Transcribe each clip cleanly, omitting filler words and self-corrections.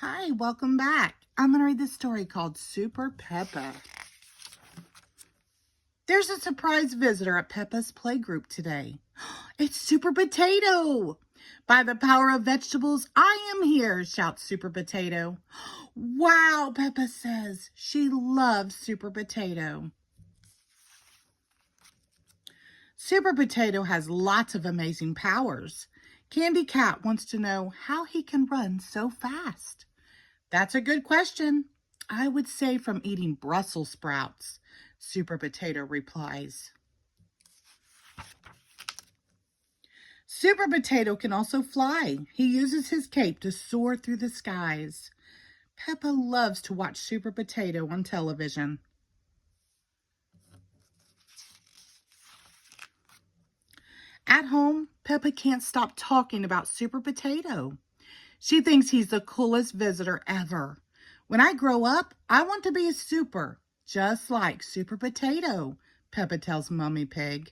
Hi, welcome back. I'm going to read this story called Super Peppa. There's a surprise visitor at Peppa's playgroup today. It's Super Potato. By the power of vegetables, I am here, shouts Super Potato. Wow, Peppa says. She loves Super Potato. Super Potato has lots of amazing powers. Candy Cat wants to know how he can run so fast. That's a good question. I would say from eating Brussels sprouts, Super Potato replies. Super Potato can also fly. He uses his cape to soar through the skies. Peppa loves to watch Super Potato on television. At home, Peppa can't stop talking about Super Potato. She thinks he's the coolest visitor ever. When I grow up, I want to be a super, just like Super Potato, Peppa tells Mummy Pig.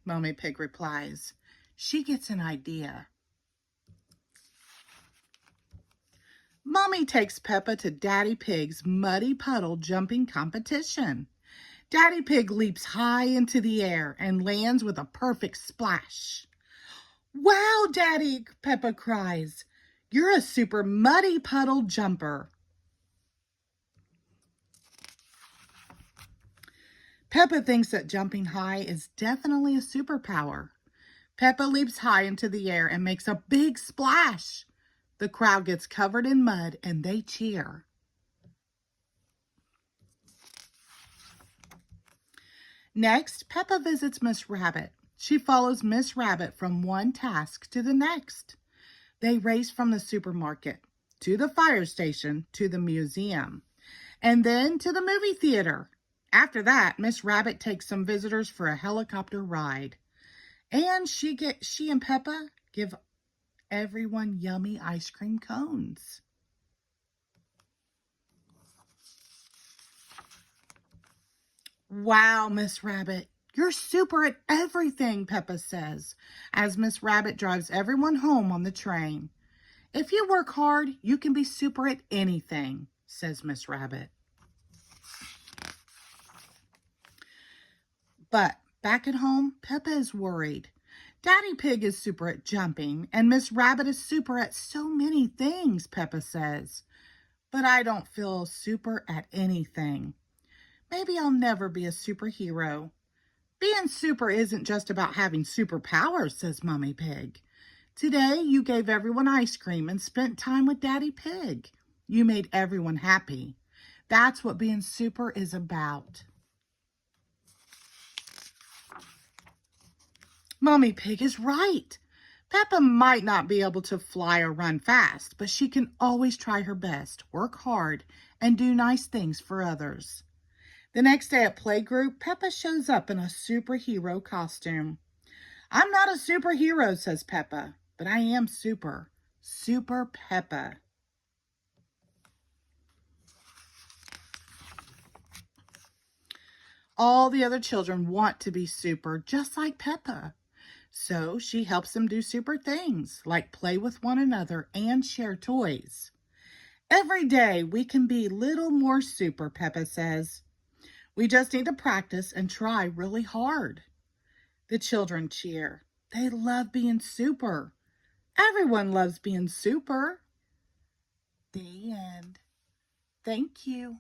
Mummy Pig replies. She gets an idea. Mummy takes Peppa to Daddy Pig's muddy puddle jumping competition. Daddy Pig leaps high into the air and lands with a perfect splash. Wow, Daddy, Peppa cries. You're a super muddy puddle jumper. Peppa thinks that jumping high is definitely a superpower. Peppa leaps high into the air and makes a big splash. The crowd gets covered in mud and they cheer. Next, Peppa visits Miss Rabbit. She follows Miss Rabbit from one task to the next. They race from the supermarket to the fire station to the museum and then to the movie theater. After that, Miss Rabbit takes some visitors for a helicopter ride. And she and Peppa give everyone yummy ice cream cones. Wow, Miss Rabbit, you're super at everything, Peppa says, as Miss Rabbit drives everyone home on the train. If you work hard, you can be super at anything, says Miss Rabbit. But back at home, Peppa is worried. Daddy Pig is super at jumping, and Miss Rabbit is super at so many things, Peppa says. But I don't feel super at anything. Maybe I'll never be a superhero. Being super isn't just about having superpowers, says Mummy Pig. Today, you gave everyone ice cream and spent time with Daddy Pig. You made everyone happy. That's what being super is about. Mummy Pig is right. Peppa might not be able to fly or run fast, but she can always try her best, work hard, and do nice things for others. The next day at playgroup, Peppa shows up in a superhero costume. I'm not a superhero, says Peppa, but I am super. Super Peppa. All the other children want to be super, just like Peppa. So she helps them do super things, like play with one another and share toys. Every day we can be little more super, Peppa says. We just need to practice and try really hard. The children cheer. They love being super. Everyone loves being super. The end. Thank you.